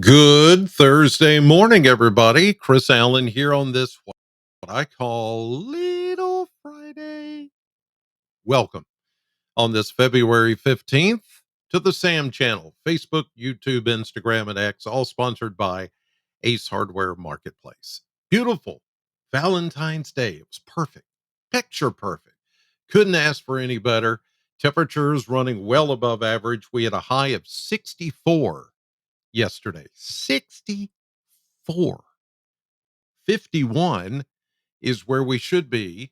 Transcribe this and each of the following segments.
Good Thursday morning, everybody. Chris Allen here on this, what I call Little Friday. Welcome on this February 15th to the Sam channel, Facebook, YouTube, Instagram, and X, all sponsored by Ace Hardware Marketplace. Beautiful Valentine's Day. It was perfect, picture perfect. Couldn't ask for any better. Temperatures running well above average. We had a high of 64 yesterday. 64. 51 is where we should be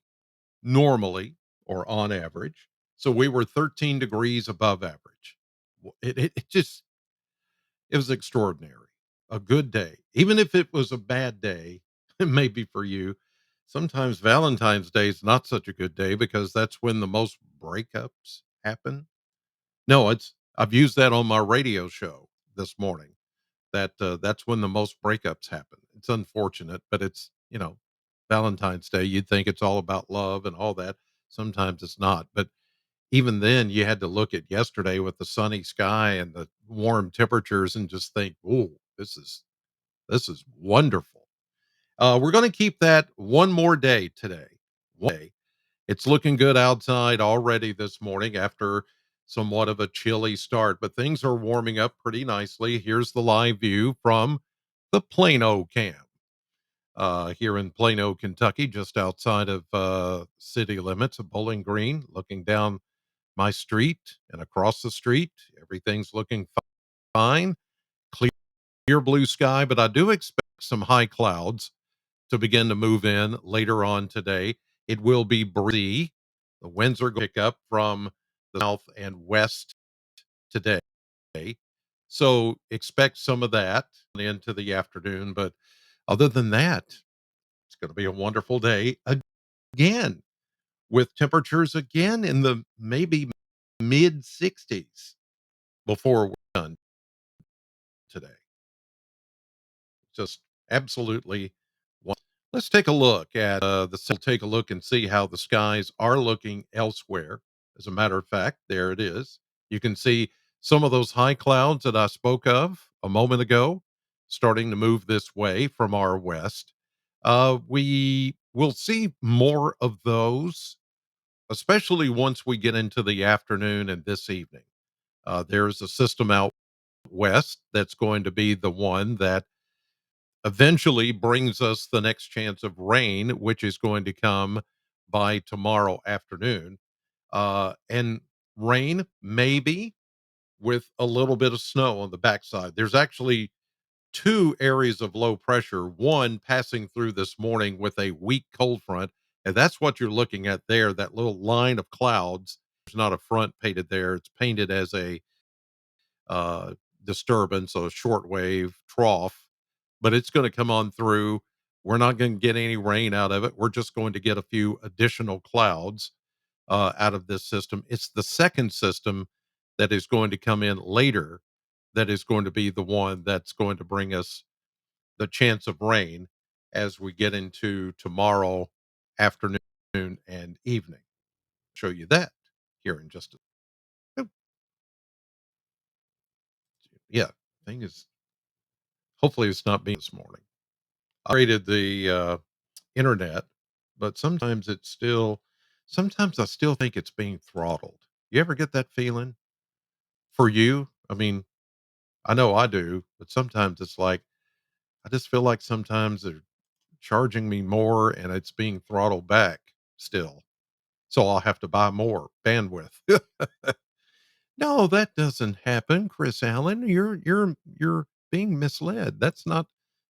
normally or on average. So we were 13 degrees above average. It was extraordinary. A good day. Even if it was a bad day, maybe for you, sometimes Valentine's Day is not such a good day because that's when the most breakups happen. No, I've used that on my radio show this morning. That's when the most breakups happen. It's unfortunate, but it's Valentine's Day. You'd think it's all about love and all that. Sometimes it's not. But even then, you had to look at yesterday with the sunny sky and the warm temperatures and just think, "Oh, this is wonderful." We're going to keep that one more day today. One day. It's looking good outside already this morning after somewhat of a chilly start, but things are warming up pretty nicely. Here's the live view from the Plano camp here in Plano, Kentucky, just outside of city limits of Bowling Green, looking down my street and across the street. Everything's looking fine, clear blue sky, but I do expect some high clouds to begin to move in later on today. It will be breezy. The winds are going to pick up from the south and west today. So expect some of that into the afternoon. But other than that, it's going to be a wonderful day again with temperatures again in the maybe mid 60s before we're done today. Just absolutely. Let's take a look at take a look and see how the skies are looking elsewhere. As a matter of fact, there it is. You can see some of those high clouds that I spoke of a moment ago starting to move this way from our west. We will see more of those, especially once we get into the afternoon and this evening. There's a system out west that's going to be the one that eventually brings us the next chance of rain, which is going to come by tomorrow afternoon. And rain, maybe with a little bit of snow on the backside. There's actually two areas of low pressure, one passing through this morning with a weak cold front. And that's what you're looking at there, that little line of clouds. There's not a front painted there, it's painted as a uh, disturbance, a shortwave trough, but it's going to come on through. We're not going to get any rain out of it. We're just going to get a few additional clouds out of this system. It's the second system that is going to come in later that is going to be the one that's going to bring us the chance of rain as we get into tomorrow afternoon and evening. Show you that here in just a yeah. Thing is, hopefully it's not being this morning. I rated the internet, but sometimes I still think it's being throttled. You ever get that feeling for you? I mean, I know I do, but sometimes it's like I just feel like sometimes they're charging me more and it's being throttled back still. So I'll have to buy more bandwidth. No, that doesn't happen, Chris Allen. You're being misled. That's not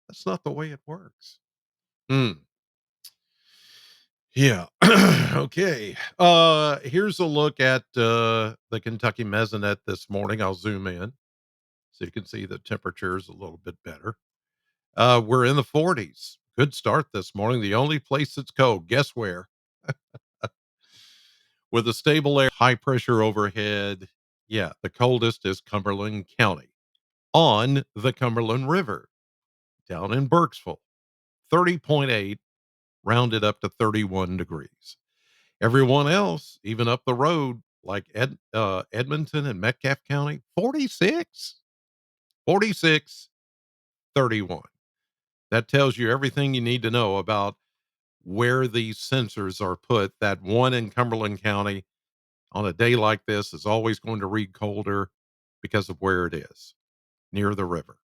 the way it works. Hmm. Yeah. Okay. Here's a look at the Kentucky Mesonet this morning. I'll zoom in so you can see the temperatures a little bit better. We're in the 40s. Good start this morning. The only place that's cold, guess where? With a stable air, high pressure overhead. Yeah, the coldest is Cumberland County on the Cumberland River down in Burkesville. 30.8, rounded up to 31 degrees. Everyone else, even up the road, like Edmonton and Metcalfe County, 46, 46. 31. That tells you everything you need to know about where these sensors are put. That one in Cumberland County on a day like this is always going to read colder because of where it is, near the river.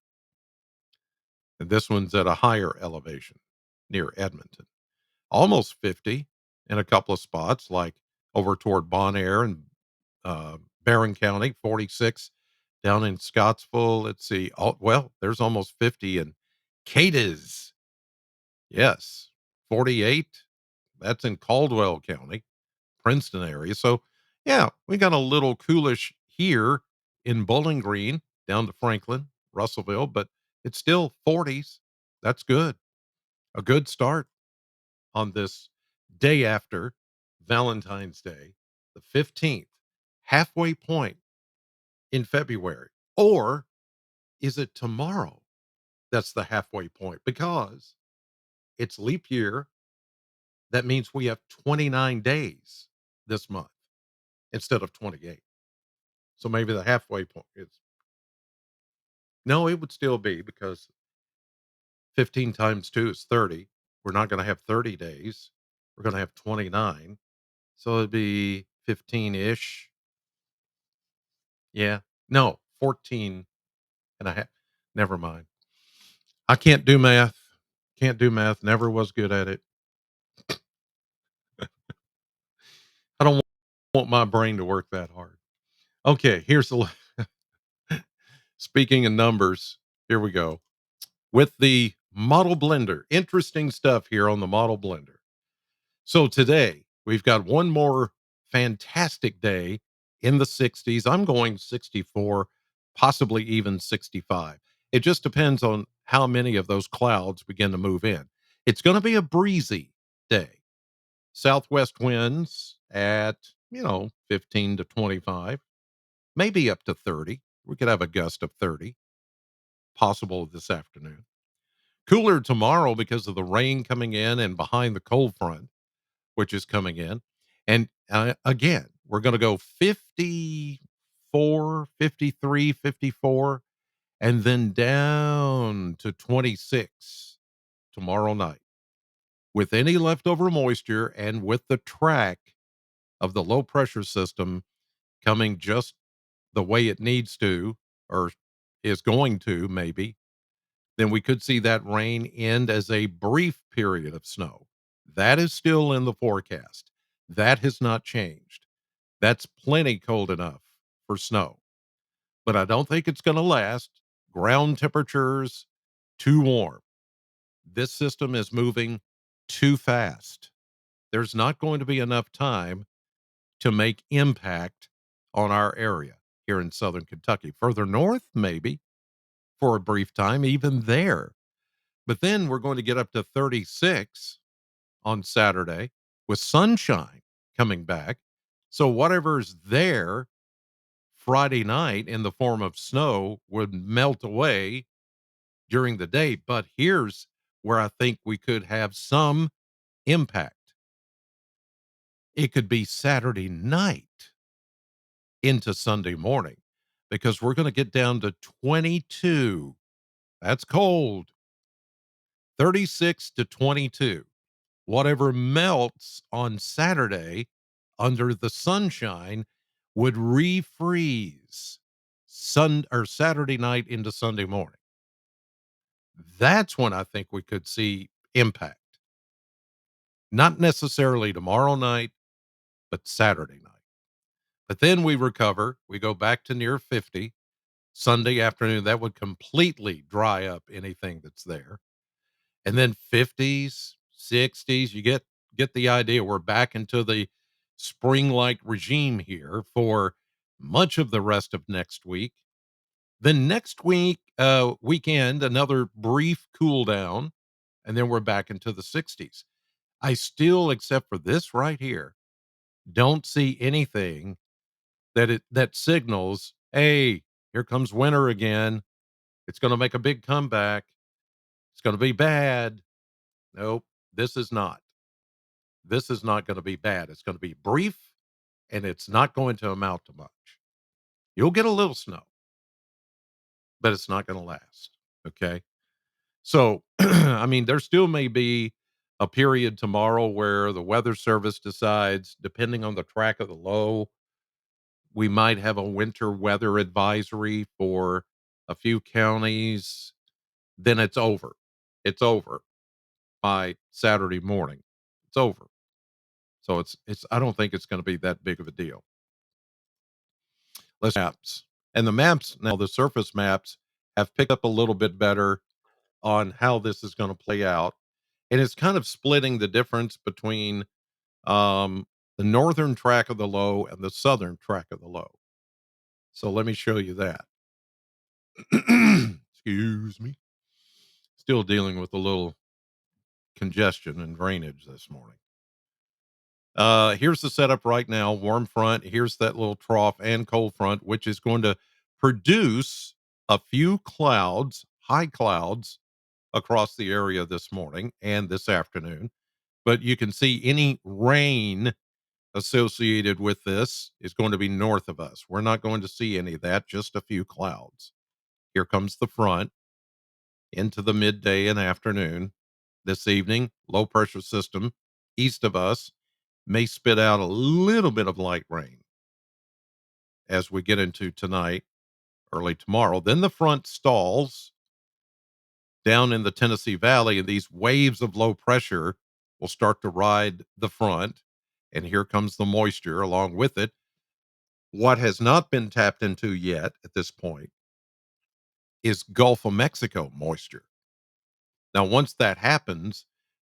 And this one's at a higher elevation near Edmonton, almost 50 in a couple of spots, like over toward Bon Air and Barron County, 46 down in Scottsville. Let's see. Oh, well, there's almost 50 in Cadiz. Yes, 48. That's in Caldwell County, Princeton area. So, yeah, we got a little coolish here in Bowling Green down to Franklin, Russellville, but it's still 40s. That's good. A good start on this day after Valentine's Day, the 15th, halfway point in February. Or is it tomorrow that's the halfway point? Because it's leap year. That means we have 29 days this month instead of 28. So maybe the halfway point is no, it would still be because 15 times 2 is 30. We're not going to have 30 days. We're going to have 29. So it'd be 15 ish. Yeah. No, 14 and a half. Never mind. I can't do math. Can't do math. Never was good at it. I don't want my brain to work that hard. Okay. Speaking of numbers, here we go. With the model blender, interesting stuff here on the model blender. So today we've got one more fantastic day in the 60s. I'm going 64, possibly even 65. It just depends on how many of those clouds begin to move in. It's going to be a breezy day. Southwest winds at, 15 to 25, maybe up to 30. We could have a gust of 30 possible this afternoon. Cooler tomorrow because of the rain coming in and behind the cold front, which is coming in. And again, we're going to go 54, 53, 54, and then down to 26 tomorrow night. With any leftover moisture and with the track of the low pressure system coming just the way it needs to, or is going to, maybe, then we could see that rain end as a brief period of snow. That is still in the forecast. That has not changed. That's plenty cold enough for snow, but I don't think it's going to last. Ground temperatures too warm. This system is moving too fast. There's not going to be enough time to make impact on our area here in southern Kentucky. Further north, maybe for a brief time, even there. But then we're going to get up to 36 on Saturday with sunshine coming back. So whatever's there Friday night in the form of snow would melt away during the day. But here's where I think we could have some impact. It could be Saturday night into Sunday morning because we're going to get down to 22. That's cold. 36 to 22. Whatever melts on Saturday under the sunshine would refreeze Saturday night into Sunday morning. That's when I think we could see impact. Not necessarily tomorrow night, but Saturday night. But then we recover. We go back to near 50 Sunday afternoon. That would completely dry up anything that's there. And then 50s, 60s, you get the idea. We're back into the spring-like regime here for much of the rest of next week. Then next week, weekend, another brief cool down, and then we're back into the 60s. I still, except for this right here, don't see anything that signals, hey, here comes winter again. It's going to make a big comeback. It's going to be bad. Nope, this is not. This is not going to be bad. It's going to be brief and it's not going to amount to much. You'll get a little snow, but it's not going to last. Okay. So, I mean, there still may be a period tomorrow where the weather service decides, depending on the track of the low, we might have a winter weather advisory for a few counties. Then it's over. It's over by Saturday morning. It's over. So I don't think it's going to be that big of a deal. Let's maps. And the maps now, the surface maps have picked up a little bit better on how this is going to play out. And it's kind of splitting the difference between um, the northern track of the low and the southern track of the low. So let me show you that. Excuse me. Still dealing with a little congestion and drainage this morning. Here's the setup right now. Warm front. Here's that little trough and cold front, which is going to produce a few clouds, high clouds across the area this morning and this afternoon. But you can see any rain associated with this is going to be north of us. We're not going to see any of that, just a few clouds. Here comes the front into the midday and afternoon. This evening, low pressure system east of us may spit out a little bit of light rain as we get into tonight, early tomorrow. Then the front stalls down in the Tennessee Valley, and these waves of low pressure will start to ride the front. And here comes the moisture along with it. What has not been tapped into yet at this point is Gulf of Mexico moisture. Now, once that happens,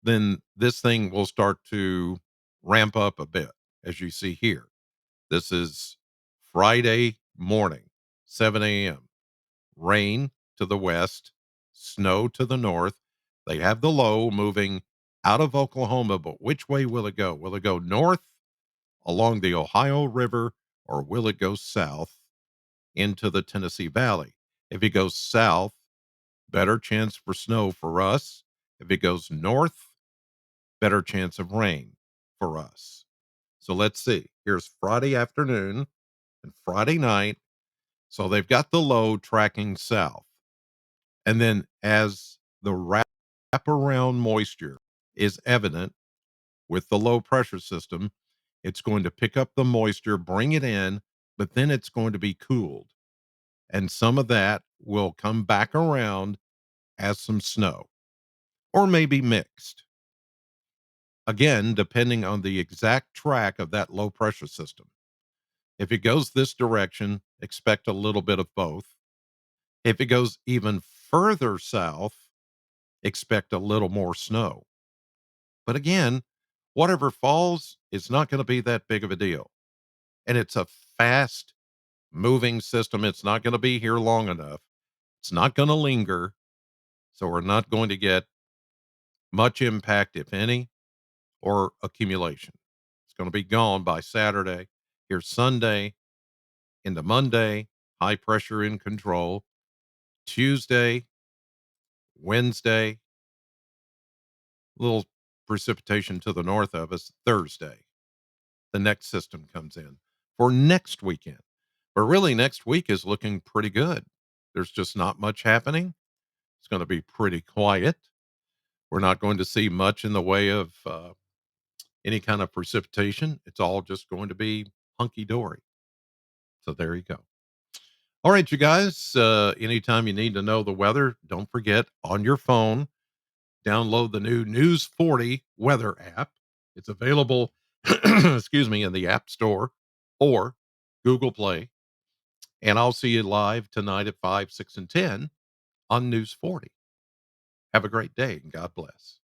then this thing will start to ramp up a bit, as you see here. This is Friday morning, 7 a.m. Rain to the west, snow to the north. They have the low moving out of Oklahoma, but which way will it go? Will it go north along the Ohio River, or will it go south into the Tennessee Valley? If it goes south, better chance for snow for us. If it goes north, better chance of rain for us. So let's see. Here's Friday afternoon and Friday night. So they've got the low tracking south. And then as the wraparound moisture is evident with the low pressure system, it's going to pick up the moisture, bring it in, but then it's going to be cooled. And some of that will come back around as some snow or maybe mixed. Again, depending on the exact track of that low pressure system. If it goes this direction, expect a little bit of both. If it goes even further south, expect a little more snow. But again, whatever falls is not going to be that big of a deal. And it's a fast moving system. It's not going to be here long enough. It's not going to linger. So we're not going to get much impact, if any, or accumulation. It's going to be gone by Saturday. Here's Sunday into Monday, high pressure in control. Tuesday, Wednesday, little precipitation to the north of us. Thursday, the next system comes in for next weekend. But really, next week is looking pretty good. There's just not much happening. It's going to be pretty quiet. We're not going to see much in the way of any kind of precipitation. It's all just going to be hunky dory. So there you go. All right, you guys. Anytime you need to know the weather, don't forget on your phone, download the new News40 weather app. It's available, excuse me, in the App Store or Google Play. And I'll see you live tonight at 5, 6, and 10 on News 40. Have a great day and God bless.